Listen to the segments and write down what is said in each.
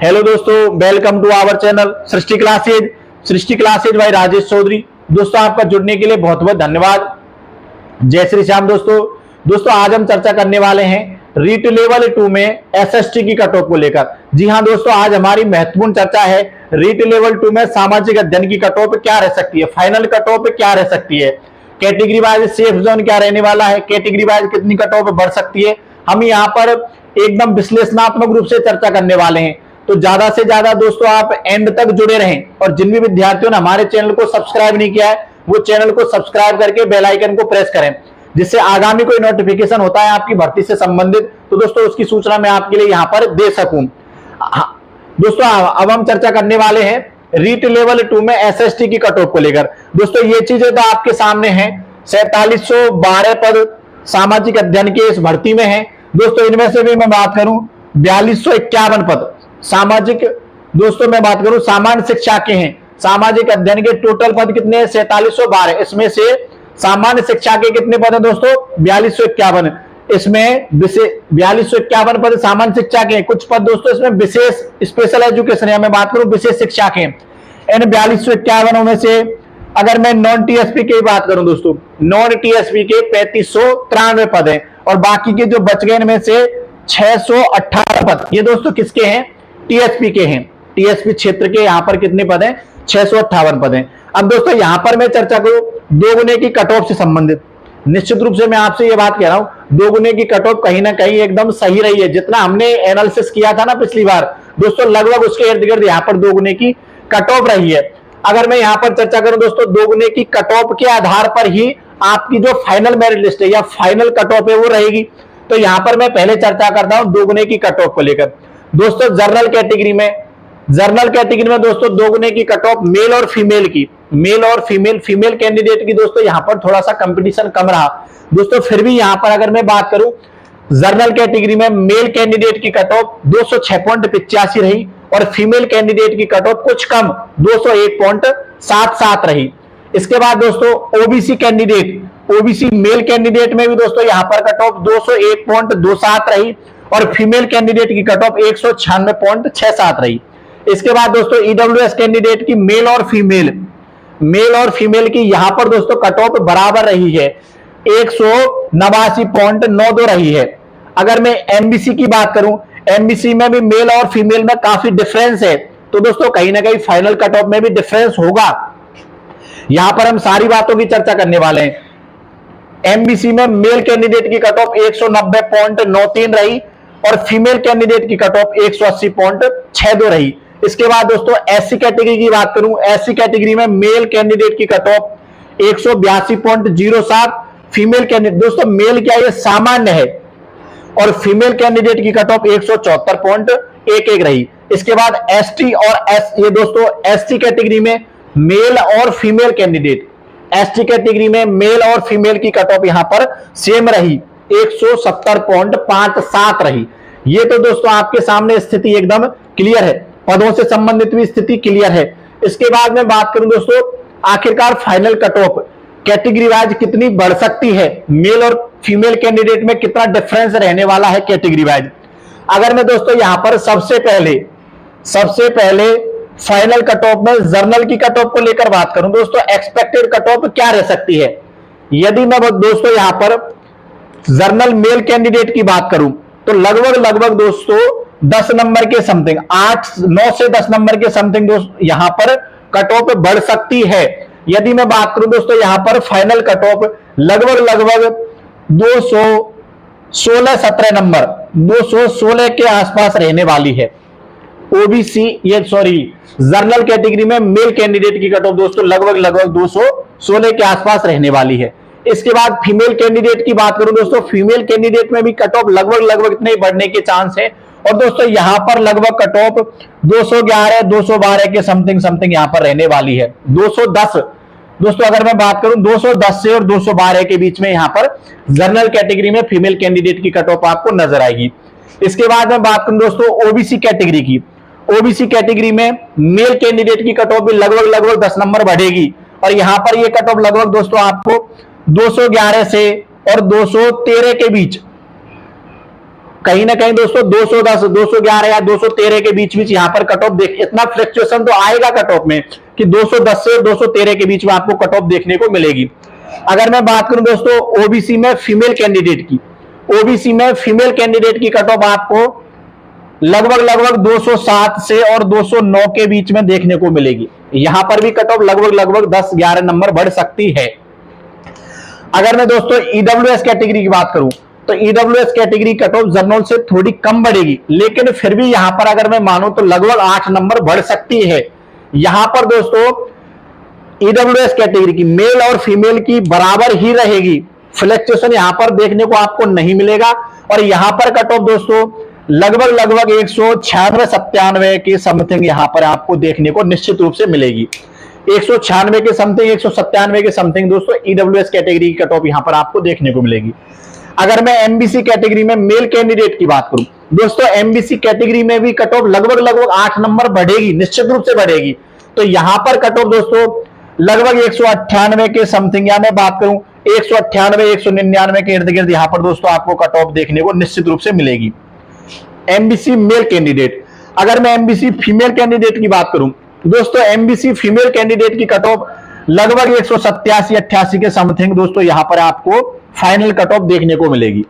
Hello दोस्तों, welcome to our channel Srishti classes. Srishti classes by Rajesh Chaudhary. दोस्तों आपका जुड़ने के लिए बहुत बहुत धन्यवाद। जय श्री श्याम। दोस्तों आज हम चर्चा करने वाले हैं रीट लेवल 2 में एसएसटी की कट ऑफ को लेकर। जी हां दोस्तों, आज हमारी महत्वपूर्ण चर्चा है रीट लेवल 2 में सामाजिक अध्ययन की कट ऑफ क्या रह सकती है, फाइनल कट ऑफ क्या रह सकती है, कैटेगरी वाइज सेफ जोन क्या रहने वाला है, कैटेगरी वाइज कितनी कट ऑफ बढ़ सकती है। हम यहाँ पर एकदम विश्लेषणात्मक रूप से चर्चा करने वाले हैं, तो ज्यादा से ज्यादा दोस्तों आप एंड तक जुड़े रहें। और जिन भी विद्यार्थियों ने हमारे चैनल को सब्सक्राइब नहीं किया है वो चैनल को सब्सक्राइब करके बेल आइकन को प्रेस करें, जिससे आगामी कोई नोटिफिकेशन होता है आपकी भर्ती से संबंधित तो दोस्तों उसकी सूचना मैं आपके लिए यहाँ पर दे सकूं। दोस्तों अब हम चर्चा करने वाले हैं रीट लेवल 2 में एसएसटी की कट ऑफ को लेकर। दोस्तों ये चीजें तो आपके सामने हैं, 4712 पद सामाजिक अध्ययन के इस भर्ती में है। दोस्तों इनमें से भी मैं बात करूं 4251 पद सामाजिक, दोस्तों मैं बात करूं सामान्य शिक्षा के हैं। सामाजिक अध्ययन के टोटल पद कितने हैं? 4712। इसमें से सामान्य शिक्षा के कितने पद हैं दोस्तों? 4251। इसमें 4251 पद सामान्य शिक्षा के, कुछ पद दोस्तों इसमें विशेष स्पेशल एजुकेशन है, मैं बात करूं विशेष शिक्षा के। इन 4251 में से अगर मैं नॉन टीएसपी की बात करूं दोस्तों, नॉन टीएसपी के 3593 पद हैं और बाकी के जो बच गए इनमें से 618 पद ये दोस्तों किसके हैं? टीएसपी के हैं। टीएसपी क्षेत्र के यहां पर कितने पद हैं? 658 पद हैं। अब दोस्तों यहां पर मैं चर्चा करूं दोगुने की कट ऑफ से संबंधित। निश्चित रूप से मैं आपसे ये बात कह रहा हूं, दोगुने की कट ऑफ कहीं ना कहीं एकदम सही रही है। जितना हमने एनालिसिस किया था ना पिछली बार दोस्तों, लगभग उसके इर्द गिर्द यहां पर दोगुने की कट ऑफ रही है। अगर मैं यहां पर चर्चा करूं दोस्तों, दोगुने की कट ऑफ के आधार पर ही आपकी जो फाइनल मेरिट लिस्ट है या फाइनल कट ऑफ है वो रहेगी। तो यहां पर मैं पहले चर्चा करता हूं दोगुने की कट ऑफ को लेकर। दोस्तों जर्नल कैटेगरी में दोस्तों दोगुने की कट ऑफ मेल और फीमेल की, मेल और फीमेल कैंडिडेट की दोस्तों यहां पर थोड़ा सा कंपटीशन कम रहा दोस्तों। फिर भी यहां पर अगर मैं बात करूं जर्नल कैटेगरी में मेल कैंडिडेट की कट ऑफ 206.85 रही और फीमेल कैंडिडेट की कट ऑफ कुछ कम 201.77 रही। इसके बाद दोस्तों ओबीसी मेल कैंडिडेट में भी दोस्तों यहां पर कट ऑफ 201.27 रही और फीमेल कैंडिडेट की कट ऑफ 196.67 रही। इसके बाद दोस्तों ईडब्ल्यूएस कैंडिडेट की मेल और फीमेल की यहां पर दोस्तों कट ऑफ बराबर रही है, 189.92 रही है। अगर मैं एमबीसी की बात करूं, एमबीसी में भी मेल और फीमेल में काफी डिफरेंस है, तो दोस्तों कहीं ना कहीं फाइनल कट ऑफ में भी डिफरेंस होगा। यहां पर हम सारी बातों की चर्चा करने वाले हैं। एमबीसी में मेल कैंडिडेट की कट ऑफ 190.93 रही और फीमेल कैंडिडेट की कट ऑफ 180.62 रही। इसके बाद दोस्तों एससी कैटेगरी की बात करूं, एससी कैटेगरी में मेल कैंडिडेट की कट ऑफ 182.07, फीमेल कैंडिडेट दोस्तों मेल क्या ये सामान्य है और फीमेल कैंडिडेट की कट ऑफ 174.11 रही। इसके बाद एसटी और ये दोस्तों एसटी कैटेगरी में मेल और फीमेल कैंडिडेट, एसटी कैटेगरी में मेल और फीमेल की कट ऑफ यहां पर सेम रही, 170.57 रही। ये तो दोस्तों आपके सामने स्थिति एकदम क्लियर है, पदों से संबंधित भी स्थिति क्लियर है। इसके बाद में बात करूं दोस्तों आखिरकार final cut off category wise कितनी बढ़ सकती है, मेल और फीमेल कैंडिडेट में कितना डिफरेंस रहने वाला है कैटेगरी वाइज। अगर मैं दोस्तों यहां पर सबसे पहले फाइनल कट ऑफ में जर्नल की कट ऑफ को लेकर बात करूं दोस्तों, एक्सपेक्टेड कट ऑफ क्या रह सकती है। यदि मैं दोस्तों यहां पर जर्नल मेल कैंडिडेट की बात करूं तो लगभग दोस्तों 10 नंबर के समथिंग, 9 से 10 नंबर के समथिंग दोस्तों यहां पर कट ऑफ बढ़ सकती है। यदि मैं बात करूं दोस्तों यहां पर फाइनल कट ऑफ लगभग 216-17 नंबर, 216 के आसपास रहने वाली है। जर्नल कैटेगरी में मेल कैंडिडेट की कट ऑफ दोस्तों लगभग 216 के आसपास रहने वाली है। इसके बाद फीमेल कैंडिडेट की बात करूं दोस्तों, फीमेल कैंडिडेट में भी कट ऑफ लगभग इतने बढ़ने के चांस है और दोस्तों यहां पर लगभग कट ऑफ 212 के समथिंग यहां पर रहने वाली है। 210 दोस्तों अगर मैं बात करूं 210 से और 212 के बीच में यहां पर जर्नल कैटेगरी में फीमेल कैंडिडेट की कट ऑफ आपको नजर आएगी। इसके बाद मैं बात करूं दोस्तों ओबीसी कैटेगरी की, ओबीसी कैटेगरी में मेल कैंडिडेट की कट ऑफ भी लगभग 10 नंबर बढ़ेगी और यहां पर ये कट ऑफ लगभग दोस्तों आपको 211 से और 213 के बीच कहीं ना कहीं दोस्तों 210, 211 या 213 के बीच बीच यहाँ पर कट ऑफ देख, इतना फ्लक्चुएशन तो आएगा कट ऑफ में कि 210 से 213 के बीच में आपको कट ऑफ देखने को मिलेगी। अगर मैं बात करूं दोस्तों ओबीसी में फीमेल कैंडिडेट की, ओबीसी में फीमेल कैंडिडेट की कट ऑफ आपको लगभग 207 से और 209 के बीच में देखने को मिलेगी। यहां पर भी कट ऑफ लगभग 10-11 नंबर बढ़ सकती है। अगर मैं दोस्तों ईडब्ल्यूएस कैटेगरी की बात करूं तो EWS category cut off general से थोड़ी कम बढ़ेगी, लेकिन फिर भी यहां पर अगर मैं मानूं तो लगभग 8 नंबर बढ़ सकती है। यहां पर दोस्तों ईडब्ल्यूएस कैटेगरी की मेल और फीमेल की बराबर ही रहेगी, फ्लक्चुएशन यहां पर देखने को आपको नहीं मिलेगा। और यहां पर कट ऑफ दोस्तों लगभग 196-97 के समथिंग यहां पर आपको देखने को निश्चित रूप से मिलेगी। 196 के समथिंग, 197 के समथिंग दोस्तों ईडब्ल्यूएस कैटेगरी की कट ऑफ यहां पर आपको देखने को मिलेगी। अगर मैं एमबीसी कैटेगरी में मेल कैंडिडेट की बात करूं दोस्तों, एमबीसी कैटेगरी में भी कट ऑफ लगभग 8 नंबर बढ़ेगी, निश्चित रूप से बढ़ेगी। तो यहां पर कट ऑफ दोस्तों लगभग 198 के समथिंग, या मैं बात करूं 198-199 के इर्द गिर्द यहां पर दोस्तों आपको कट ऑफ देखने को निश्चित रूप से मिलेगी एमबीसी मेल कैंडिडेट। अगर मैं एमबीसी फीमेल कैंडिडेट की बात करूं दोस्तों, एमबीसी फीमेल कैंडिडेट की कट ऑफ लगभग 187-88 के समथिंग दोस्तों यहां पर आपको फाइनल कट ऑफ देखने को मिलेगी।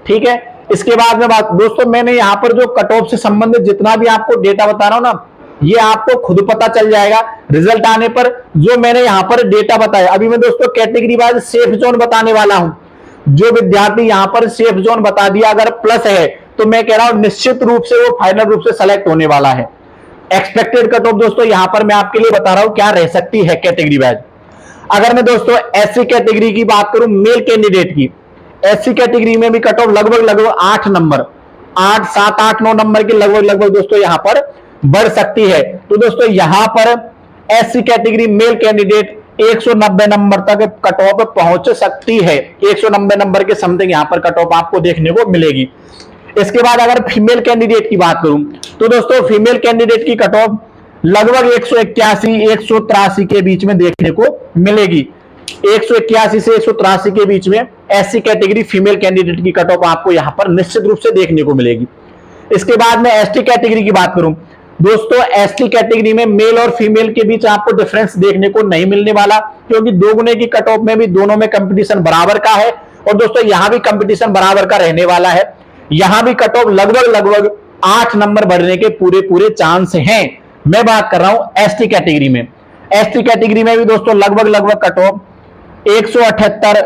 ठीक है, इसके बाद में बात दोस्तों, मैंने यहां पर जो कट ऑफ से संबंधित जितना भी आपको डेटा बता रहा हूं ना, ये आपको खुद पता चल जाएगा रिजल्ट आने पर। जो मैंने यहां पर डेटा बताया, अभी मैं दोस्तों कैटेगरी वाइज सेफ जोन बताने वाला हूं। जो विद्यार्थी यहां पर सेफ जोन बता दिया अगर प्लस है, तो मैं कह रहा हूं निश्चित रूप से वो फाइनल रूप से सेलेक्ट होने वाला है। एक्सपेक्टेड कट ऑफ दोस्तों यहां पर मैं आपके लिए बता रहा हूं क्या रह सकती है कैटेगरी वाइज। अगर मैं दोस्तों एससी कैटेगरी की बात करूं मेल कैंडिडेट की, एससी कैटेगरी में भी कट ऑफ लगभग 8 नंबर, 8, 7, 8, 9 नंबर के लगभग दोस्तों यहां पर बढ़ सकती है। तो दोस्तों यहां पर SC category male candidate 190 number तक कट ऑफ पहुंच सकती है। 190 नंबर के समथिंग यहां पर कट ऑफ आपको देखने को मिलेगी। इसके बाद अगर फीमेल कैंडिडेट की बात करूं तो दोस्तों फीमेल कैंडिडेट की कट ऑफ लगभग 181-183 के बीच में देखने को मिलेगी। 181 से 183 के बीच में एससी कैटेगरी फीमेल कैंडिडेट की कट ऑफ आपको यहां पर निश्चित रूप से देखने को मिलेगी। इसके बाद में एसटी कैटेगरी की बात करूं दोस्तों, एसटी कैटेगरी में मेल और फीमेल के बीच आपको डिफरेंस देखने को नहीं मिलने वाला, क्योंकि 2 गुने की कट ऑफ में भी दोनों में कंपटीशन बराबर का है। और दोस्तों यहां भी कंपटीशन बराबर का रहने वाला है। यहां भी कट ऑफ लगभग 8 नंबर बढ़ने के पूरे चांस हैं। मैं बात कर रहा हूं एसटी कैटेगरी में। एसटी कैटेगरी में भी दोस्तों लगभग कट ऑफ 178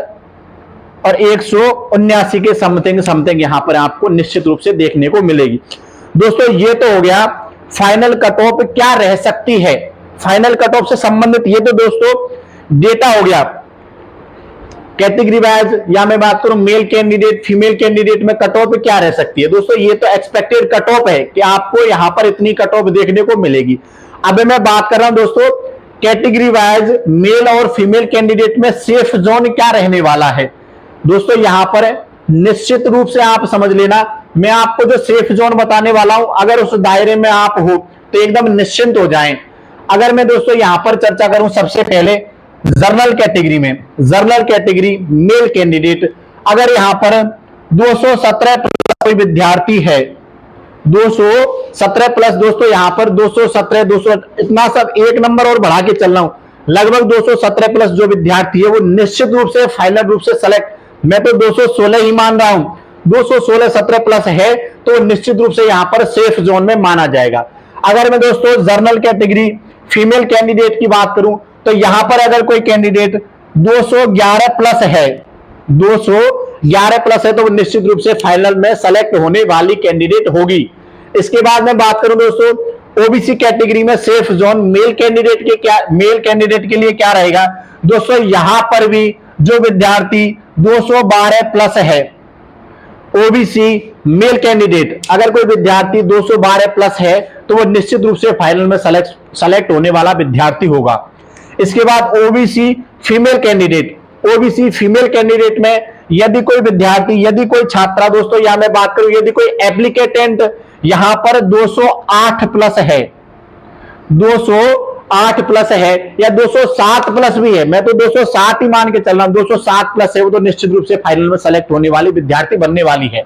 और 179 के समथिंग यहां पर आपको निश्चित रूप से देखने को मिलेगी। दोस्तों ये तो हो गया फाइनल कट ऑफ क्या रह सकती है, फाइनल कट ऑफ से संबंधित ये तो दोस्तों डेटा हो गया कैटेगरी वाइज, या मैं बात करूं मेल कैंडिडेट फीमेल कैंडिडेट में कट ऑफ क्या रह सकती है। दोस्तों ये तो एक्सपेक्टेड कट ऑफ है कि आपको यहां पर इतनी कट ऑफ देखने को मिलेगी। अब मैं बात कर रहा हूं दोस्तों कैटेगरी वाइज मेल और फीमेल कैंडिडेट में सेफ जोन क्या रहने वाला है। दोस्तों यहां पर निश्चित रूप से आप समझ लेना, मैं आपको जो सेफ जोन बताने वाला हूं अगर उस दायरे में आप हो तो एकदम निश्चिंत हो जाएं। अगर मैं दोस्तों यहां पर चर्चा करूं सबसे पहले जर्नल कैटेगरी में, जर्नल कैटेगरी मेल कैंडिडेट, अगर यहां पर 217 कोई विद्यार्थी है, 217 प्लस दोस्तों यहां पर 217, 200 इतना सब एक नंबर और बढ़ा के चल रहा हूं, लगभग 217 प्लस जो विद्यार्थी है वो निश्चित रूप से फाइनल रूप से सेलेक्ट, मैं तो 216 ही मान रहा हूं, 216 17 प्लस है तो निश्चित रूप से यहां पर सेफ जोन में माना जाएगा। अगर मैं दोस्तों जर्नल कैटेगरी फीमेल कैंडिडेट की बात करूं तो यहां पर अगर कोई कैंडिडेट 211 प्लस है, 211 प्लस है तो निश्चित रूप से फाइनल में सेलेक्ट होने वाली कैंडिडेट होगी। इसके बाद मैं बात करूं दोस्तों ओबीसी कैटेगरी में सेफ जोन मेल कैंडिडेट के लिए क्या रहेगा। दोस्तों यहां पर भी जो विद्यार्थी 212 प्लस है ओबीसी मेल कैंडिडेट, अगर कोई विद्यार्थी 212 प्लस है तो वो निश्चित रूप से फाइनल में सेलेक्ट होने वाला विद्यार्थी होगा। इसके बाद OBC female candidate, OBC female candidate में यदि कोई विद्यार्थी, यदि कोई छात्रा दोस्तों, या मैं बात करूं यदि कोई एप्लीकेटेंट यहां पर 208 प्लस है, 208 प्लस है या 207 प्लस भी है, मैं तो 207 ही मान के चल रहा हूं, 207 प्लस है वो तो निश्चित रूप से फाइनल में सेलेक्ट होने वाली विद्यार्थी बनने वाली है।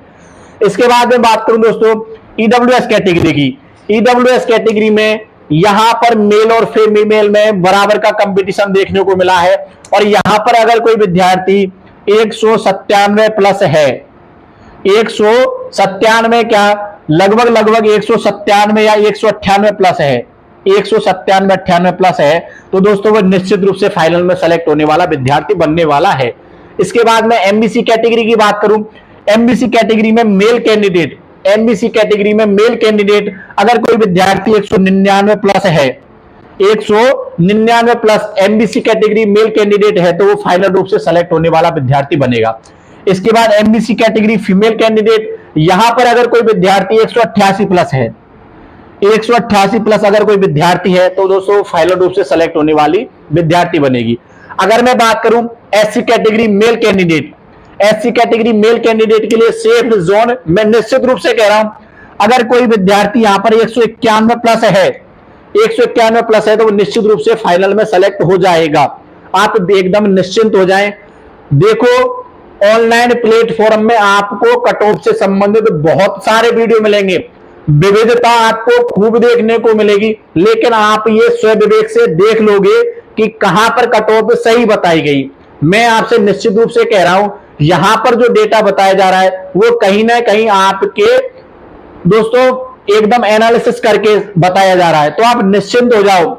इसके बाद में बात करूं दोस्तों ईडब्ल्यूएस कैटेगरी की। ईडब्ल्यूएस कैटेगरी में यहां पर मेल और फीमेल में बराबर का कंपटीशन देखने को मिला है, और यहां पर अगर कोई विद्यार्थी 197 प्लस है, 197 क्या लगभग 197 या 198 प्लस है, 197-98 प्लस है, तो दोस्तों वो निश्चित रूप से फाइनल में सेलेक्ट होने वाला विद्यार्थी बनने वाला है। इसके बाद में एमबीसी कैटेगरी की बात करूं, एमबीसी कैटेगरी में मेल कैंडिडेट, एमबीसी कैटेगरी में मेल कैंडिडेट अगर कोई विद्यार्थी 199 प्लस है, 199 plus MBC category male candidate है, तो वो फाइनल रूप से सेलेक्ट होने वाला विद्यार्थी बनेगा। इसके बाद एमबीसी कैटेगरी फीमेल कैंडिडेट, यहां पर अगर कोई विद्यार्थी 188 प्लस है, 188 प्लस अगर कोई विद्यार्थी है, तो दोस्तों फाइनल रूप से सेलेक्ट होने वाली विद्यार्थी बनेगी। अगर मैं बात करूं SC category male candidate, SC category male candidate के लिए सेफ जोन, मैं निश्चित रूप से कह रहा हूं अगर कोई विद्यार्थी यहां पर 191 प्लस है, 191 प्लस है, तो वो निश्चित रूप से फाइनल में सेलेक्ट हो जाएगा। आप एकदम निश्चिंत हो जाएं। देखो ऑनलाइन प्लेटफॉर्म में आपको कट ऑफ से संबंधित बहुत सारे वीडियो मिलेंगे, विविधता आपको खूब देखने को मिलेगी, लेकिन आप ये स्वविवेक से देख लोगे कि कहां पर कट ऑफ सही बताई गई। मैं आपसे निश्चित रूप से कह रहा हूं यहां पर जो डेटा बताया जा रहा है वो कहीं ना कहीं आपके दोस्तों एकदम एनालिसिस करके बताया जा रहा है, तो आप निश्चिंत हो जाओ।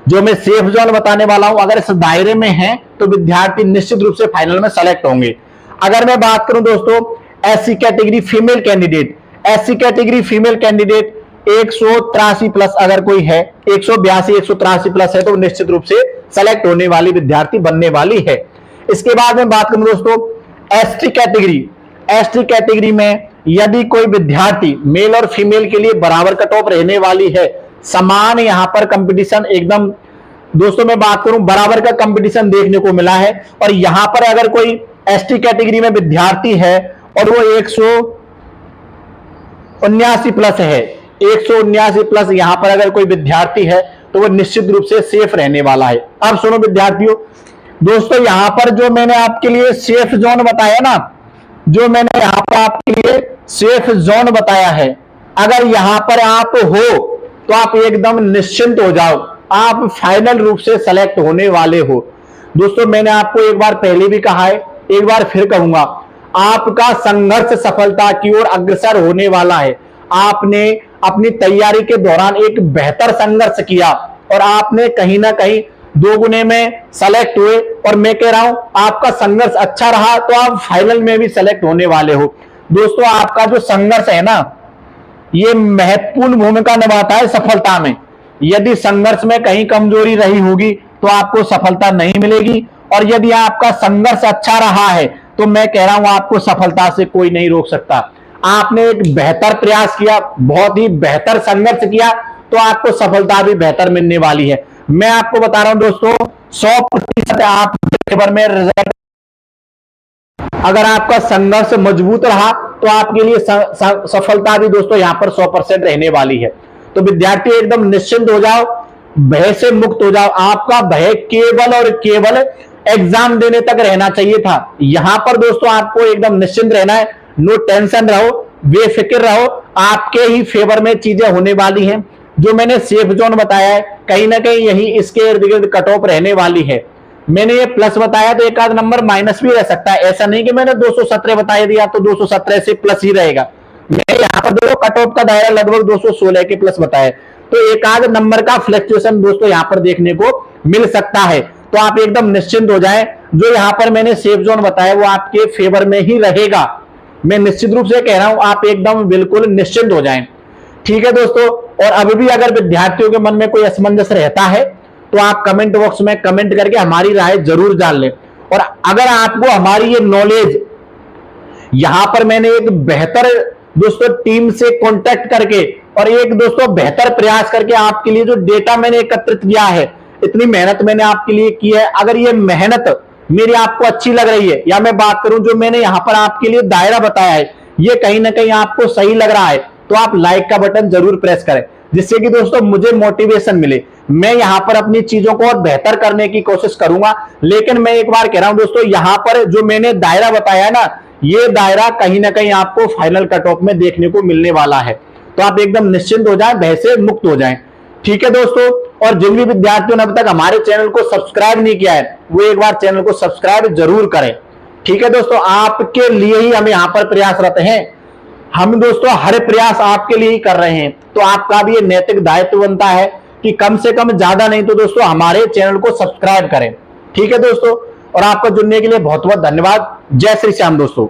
जो मैं सेफ जोन बताने वाला हूं अगर इस दायरे में है तो विद्यार्थी निश्चित रूप से फाइनल में सेलेक्ट होंगे। अगर मैं बात करूं दोस्तों SC category female candidate, SC category female candidate 183 plus अगर कोई है, 182 183 प्लस है, तो निश्चित रूप से सेलेक्ट होने वाली विद्यार्थी बनने वाली है। इसके बाद में बात करूं दोस्तों एसटी कैटेगरी, एसटी कैटेगरी में यदि कोई विद्यार्थी मेल और फीमेल के लिए बराबर कट ऑफ रहने वाली है, समान यहां पर कंपटीशन एकदम दोस्तों मैं बात करूं बराबर का कंपटीशन देखने को मिला है, और यहां पर अगर कोई एसटी कैटेगरी में विद्यार्थी है और वो 179 प्लस है, 179 प्लस यहां पर अगर कोई विद्यार्थी है, तो वो निश्चित रूप से सेफ रहने वाला है। अब सुनो विद्यार्थियों, दोस्तों यहां पर जो मैंने आपके लिए सेफ जोन बताया ना, जो मैंने यहां पर आपके लिए सेफ जोन बताया है, अगर यहां पर आप हो तो आप एकदम निश्चिंत हो जाओ, आप फाइनल रूप से सेलेक्ट होने वाले हो। दोस्तों मैंने आपको एक बार पहले भी कहा है, एक बार फिर कहूंगा, आपका संघर्ष सफलता की ओर अग्रसर होने वाला है। आपने अपनी तैयारी के दौरान एक बेहतर संघर्ष किया और आपने कहीं ना कहीं 2 गुने में सेलेक्ट हुए, और मैं कह रहा हूं आपका संघर्ष अच्छा रहा तो आप फाइनल में भी सेलेक्ट होने वाले हो। दोस्तों आपका जो संघर्ष है ना, ये महत्वपूर्ण भूमिका निभाता है सफलता में। यदि संघर्ष में कहीं कमजोरी रही होगी तो आपको सफलता नहीं मिलेगी, और यदि आपका संघर्ष अच्छा रहा है तो मैं कह रहा हूं आपको सफलता से कोई नहीं रोक सकता। आपने एक बेहतर प्रयास किया, बहुत ही बेहतर संघर्ष किया, तो आपको सफलता भी बेहतर मिलने वाली है। मैं आपको बता रहा हूं दोस्तों 100% आप पेपर में रिजल्ट, अगर आपका संघर्ष मजबूत रहा तो आपके लिए सफलता भी दोस्तों यहां पर 100% रहने वाली है। तो विद्यार्थी एकदम निश्चिंत हो जाओ, भय से मुक्त हो जाओ। आपका भय केवल और केवल एग्जाम देने तक रहना चाहिए था। यहां पर दोस्तों आपको एकदम निश्चिंत रहना है, नो टेंशन रहो, बेफिक्र रहो, आपके ही फेवर में चीजें होने वाली हैं। जो मैंने सेफ जोन बताया है कहीं ना कहीं यही इसके इर्द गिर्द कट ऑफ रहने वाली है। मैंने ये प्लस बताया तो एक आध नंबर माइनस भी रह सकता है, ऐसा नहीं कि मैंने 217 बता दिया तो 217 से प्लस ही रहेगा। मैं यहाँ पर देखो कट ऑफ का दायरा लगभग 216 के प्लस बताया, तो एक आध नंबर का फ्लक्चुएशन दोस्तों यहाँ पर देखने को मिल सकता है। तो आप एकदम निश्चिंत हो जाएं, जो यहाँ पर मैंने सेफ जोन बताया वो आपके फेवर में ही रहेगा। मैं निश्चित रूप से कह रहा हूं आप एकदम बिल्कुल निश्चिंत हो जाएं। ठीक है दोस्तों, और अभी भी अगर विद्यार्थियों के मन में कोई असमंजस रहता है तो आप कमेंट बॉक्स में कमेंट करके हमारी राय जरूर जान लें। और अगर आपको हमारी ये नॉलेज, यहां पर मैंने एक बेहतर दोस्तों टीम से कांटेक्ट करके और एक दोस्तों बेहतर प्रयास करके आपके लिए जो डेटा मैंने एकत्रित किया है, इतनी मेहनत मैंने आपके लिए की है, अगर ये मेहनत मेरी आपको अच्छी लग रही है, या मैं बात करूं जो मैंने यहां पर आपके लिए दायरा बताया है ये कहीं ना कहीं आपको सही लग रहा है, तो आप लाइक का बटन जरूर प्रेस करें, जिससे कि दोस्तों मुझे मोटिवेशन मिले। मैं यहां पर अपनी चीजों को और बेहतर करने की कोशिश करूंगा। लेकिन मैं एक बार कह रहा हूं दोस्तों, यहां पर जो मैंने दायरा बताया है ना, ये दायरा कहीं ना कहीं आपको फाइनल कट ऑफ में देखने को मिलने वाला है। तो आप एकदम निश्चिंत हो जाएं, भय से मुक्त हो जाएं। ठीक है दोस्तों, और जिन भी विद्यार्थियों ने अब तक हमारे चैनल को सब्सक्राइब नहीं किया है वो एक बार चैनल को सब्सक्राइब जरूर करें। ठीक है दोस्तों, आपके लिए ही हम यहां पर प्रयासरत हैं। हम दोस्तों हर प्रयास आपके लिए ही कर रहे हैं, तो आपका भी ये नैतिक दायित्व बनता है कि कम से कम ज्यादा नहीं तो दोस्तों हमारे चैनल को सब्सक्राइब करें। ठीक है दोस्तों, और आपका जुड़ने के लिए बहुत बहुत धन्यवाद। जय श्री श्याम दोस्तों।